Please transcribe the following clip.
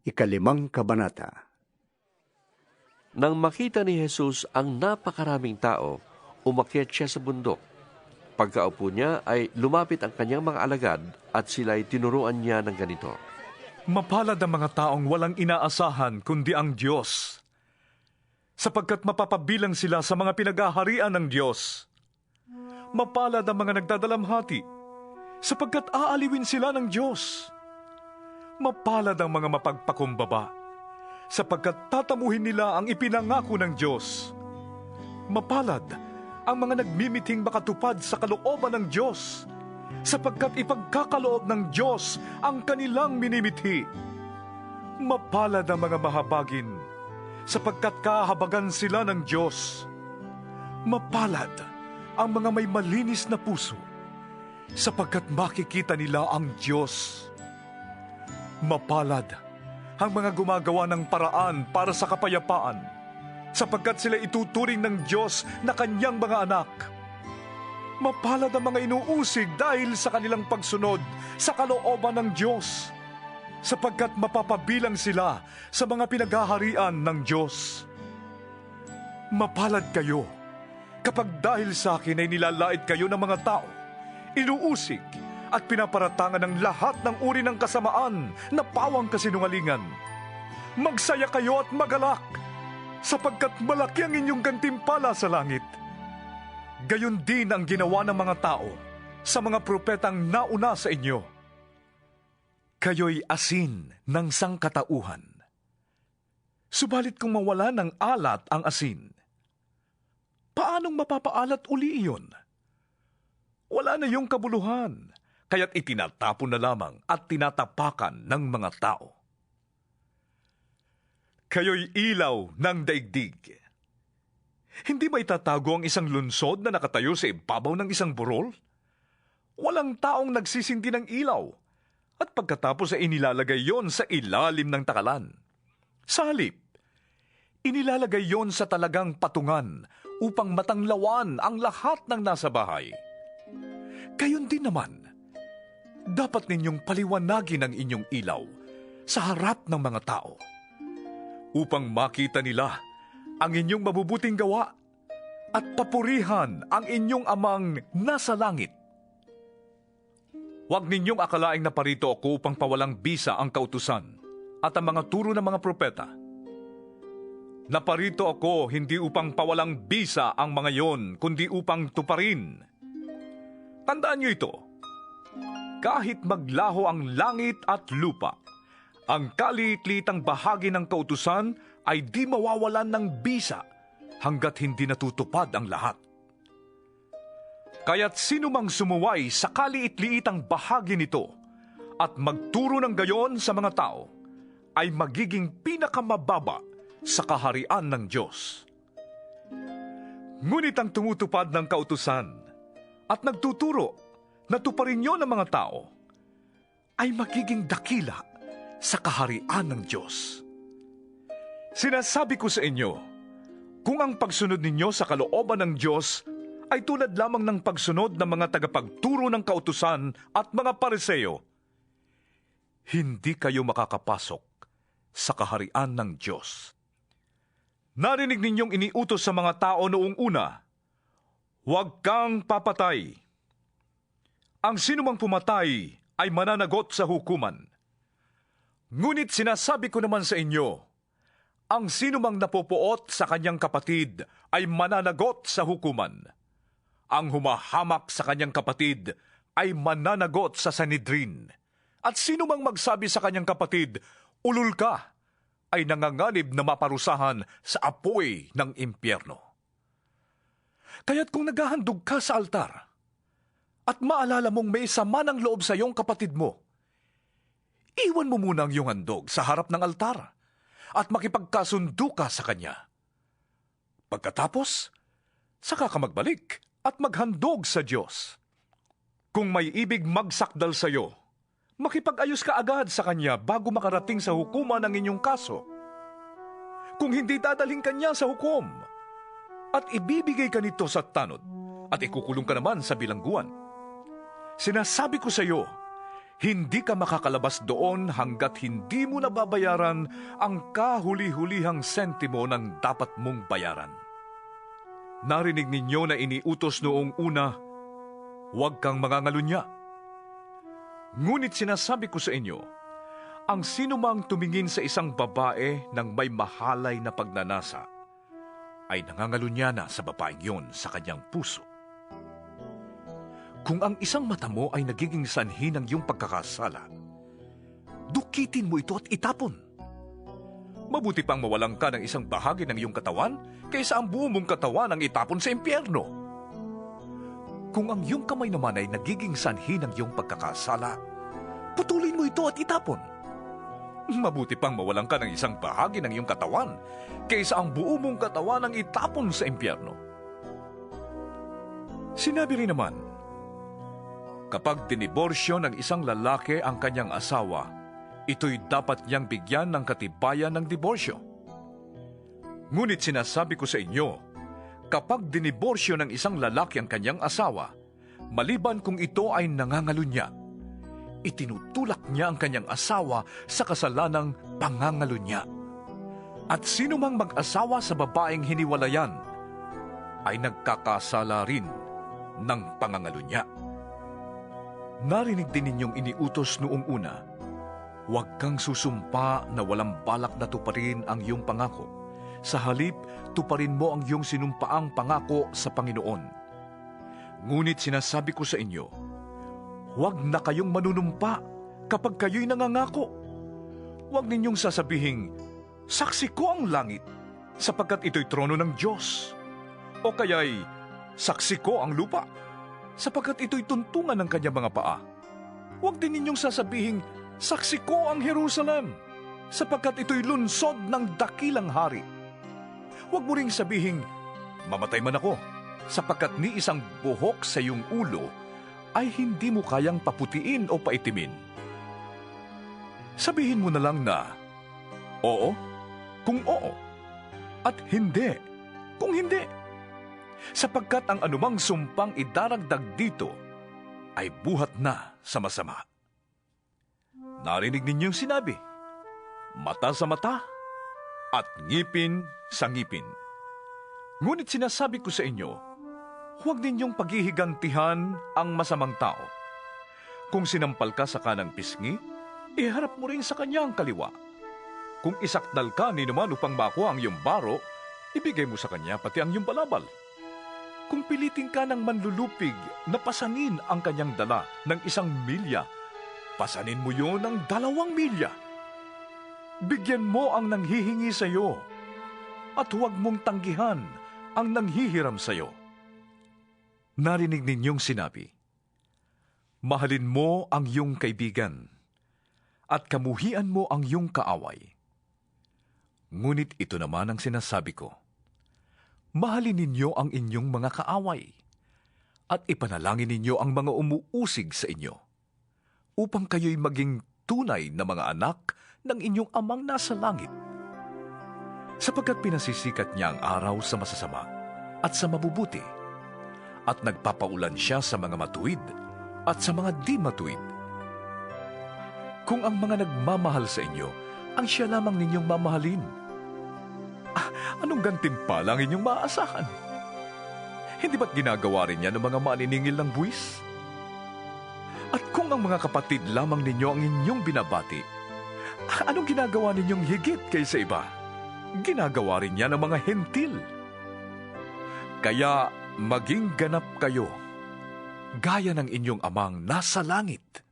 5 kabanata. Nang makita ni Jesus ang napakaraming tao, umakyat siya sa bundok. Pagkaupo niya ay lumapit ang kanyang mga alagad at sila'y tinuruan niya ng ganito. Mapalad ang mga taong walang inaasahan kundi ang Diyos, sapagkat mapapabilang sila sa mga pinag-aharian ng Diyos. Mapalad ang mga nagdadalamhati, sapagkat aaliwin sila ng Diyos. Mapalad ang mga mapagpakumbaba, sapagkat tatamuhin nila ang ipinangako ng Diyos. Mapalad ang mga nagmimithing makatupad sa kalooban ng Diyos, sapagkat ipagkakaloob ng Diyos ang kanilang minimithi. Mapalad ang mga mahabagin, sapagkat kahabagan sila ng Diyos. Mapalad ang mga may malinis na puso, sapagkat makikita nila ang Diyos. Mapalad ang mga gumagawa ng paraan para sa kapayapaan, sapagkat sila ituturing ng Diyos na kanyang mga anak. Mapalad ang mga inuusig dahil sa kanilang pagsunod sa kalooban ng Diyos, sapagkat mapapabilang sila sa mga pinaghaharian ng Diyos. Mapalad kayo kapag dahil sa akin ay nilalait kayo ng mga tao, inuusig at pinaparatangan ng lahat ng uri ng kasamaan na pawang kasinungalingan. Magsaya kayo at magalak, sapagkat malaki ang inyong gantimpala sa langit. Gayon din ang ginawa ng mga tao sa mga propetang nauna sa inyo. Kayo'y asin ng sangkatauhan. Subalit kung mawala ng alat ang asin, paanong mapapaalat uli iyon? Wala na yung kabuluhan, kaya't itinatapon na lamang at tinatapakan ng mga tao. Kayo'y ilaw ng daigdig. Hindi ba itatago ang isang lunsod na nakatayo sa ibabaw ng isang burol? Walang taong nagsisindi ng ilaw, at pagkatapos ay inilalagay yon sa ilalim ng takalan. Sa halip, inilalagay yon sa talagang patungan upang matanglawan ang lahat ng nasa bahay. Gayon din naman, dapat ninyong paliwanagin ang inyong ilaw sa harap ng mga tao, upang makita nila ang inyong mabubuting gawa at papurihan ang inyong amang nasa langit. Huwag ninyong akalaing naparito ako upang pawalang bisa ang kautusan at ang mga turo ng mga propeta. Naparito ako hindi upang pawalang bisa ang mga yon, kundi upang tuparin. Tandaan niyo ito, kahit maglaho ang langit at lupa, ang kaliit-litang bahagi ng kautusan ay di mawawalan ng bisa hanggat hindi natutupad ang lahat. Kaya't sino mang sumuway sa kaliit-liitang bahagi nito at magturo ng gayon sa mga tao ay magiging pinakamababa sa kaharian ng Diyos. Ngunit ang tumutupad ng kautusan at nagtuturo na tuparin nyo ng mga tao ay magiging dakila sa kaharian ng Diyos. Sinasabi ko sa inyo, kung ang pagsunod ninyo sa kalooban ng Diyos ay tulad lamang ng pagsunod ng mga tagapagturo ng kautusan at mga Pariseo, hindi kayo makakapasok sa kaharian ng Diyos. Narinig ninyong iniutos sa mga tao noong una, huwag kang papatay. Ang sinumang pumatay ay mananagot sa hukuman. Ngunit sinasabi ko naman sa inyo, ang sinumang napupuot sa kanyang kapatid ay mananagot sa hukuman. Ang humahamak sa kanyang kapatid ay mananagot sa Sanhedrin. At sinumang magsabi sa kanyang kapatid, ulul ka, ay nanganganib na maparusahan sa apoy ng impyerno. Kaya't kung naghahandog ka sa altar, at maalala mong may sama ng loob sa iyong kapatid mo, iwan mo muna ang iyong handog sa harap ng altar at makipagkasundo ka sa kanya. Pagkatapos, saka ka magbalik at maghandog sa Diyos. Kung may ibig magsakdal sa iyo, makipag-ayos ka agad sa kanya bago makarating sa hukuman ng inyong kaso. Kung hindi dadalhin kanya sa hukom, at ibibigay ka nito sa tanod, at ikukulong ka naman sa bilangguan. Sinasabi ko sa iyo, Hindi ka makakalabas doon hanggat hindi mo nababayaran ang kahuli-hulihang sentimo ng dapat mong bayaran. Narinig ninyo na iniutos noong una, huwag kang mangangalunya. Ngunit sinasabi ko sa inyo, ang sinumang tumingin sa isang babae ng may mahalay na pagnanasa, ay nangangalunya na sa babaeng yon sa kanyang puso. Kung ang isang mata mo ay nagiging sanhi ng iyong pagkakasala, dukitin mo ito at itapon. Mabuti pang mawalan ka ng isang bahagi ng iyong katawan kaysa ang buo mong katawan ang itapon sa impyerno. Kung ang iyong kamay naman ay nagiging sanhi ng iyong pagkakasala, putulin mo ito at itapon. Mabuti pang mawalan ka ng isang bahagi ng iyong katawan kaysa ang buo mong katawan ang itapon sa impyerno. Sinabi rin naman, kapag diniborsyo ng isang lalaki ang kanyang asawa, ito'y dapat niyang bigyan ng katibayan ng diborsyo. Ngunit sinasabi ko sa inyo, kapag diniborsyo ng isang lalaki ang kanyang asawa, maliban kung ito ay nangangalunya, itinutulak niya ang kanyang asawa sa kasalanang pangangalunya. At sino mang mag-asawa sa babaeng hiniwalayan, ay nagkakasala rin ng pangangalunya. Narinig din ninyong iniutos noong una, huwag kang susumpa na walang balak na tuparin ang iyong pangako. Sa halip, tuparin mo ang iyong sinumpaang pangako sa Panginoon. Ngunit sinasabi ko sa inyo, huwag na kayong manunumpa kapag kayo'y nangangako. Huwag ninyong sasabihing, saksi ko ang langit, sapagkat ito'y trono ng Diyos. O kaya'y, saksi ko ang lupa, sapagkat ito'y tuntungan ng kanyang mga paa. Huwag din ninyong sasabihing, saksi ko ang Jerusalem, sapagkat ito'y lunsod ng dakilang hari. Huwag mo ring sabihing, mamatay man ako, sapagkat ni isang buhok sa iyong ulo ay hindi mo kayang paputiin o paitimin. Sabihin mo na lang na, oo, kung oo, at hindi, kung hindi. Sapagkat ang anumang sumpang idaragdag dito ay buhat na sa masama. Narinig ninyong sinabi, mata sa mata at ngipin sa ngipin. Ngunit sinasabi ko sa inyo, huwag ninyong paghihigantihan ang masamang tao. Kung sinampal ka sa kanang pisngi, iharap mo rin sa kanya ang kaliwa. Kung isakdal ka ni naman upang makuha ang iyong baro, ibigay mo sa kanya pati ang iyong balabal. Kung pilitin ka ng manlulupig na pasanin ang kanyang dala ng 1 milya, pasanin mo yon ng 2 milya. Bigyan mo ang nanghihingi sa iyo, at huwag mong tanggihan ang nanghihiram sa iyo. Narinig ninyong sinabi, mahalin mo ang iyong kaibigan, at kamuhian mo ang iyong kaaway. Ngunit ito naman ang sinasabi ko, mahalin ninyo ang inyong mga kaaway, at ipanalangin ninyo ang mga umuusig sa inyo, upang kayo'y maging tunay na mga anak ng inyong amang nasa langit. Sapagkat pinasisikat niya ang araw sa masasama at sa mabubuti, at nagpapaulan siya sa mga matuwid at sa mga di matuwid. Kung ang mga nagmamahal sa inyo, ang siya lamang ninyong mamahalin, anong gantimpala ang inyong maaasahan? Hindi ba't ginagawa rin yan ng mga maniningil ng buwis? At kung ang mga kapatid lamang ninyo ang inyong binabati, anong ginagawa ninyong higit kaysa iba? Ginagawa rin yan ng mga hentil. Kaya maging ganap kayo, gaya ng inyong amang nasa langit.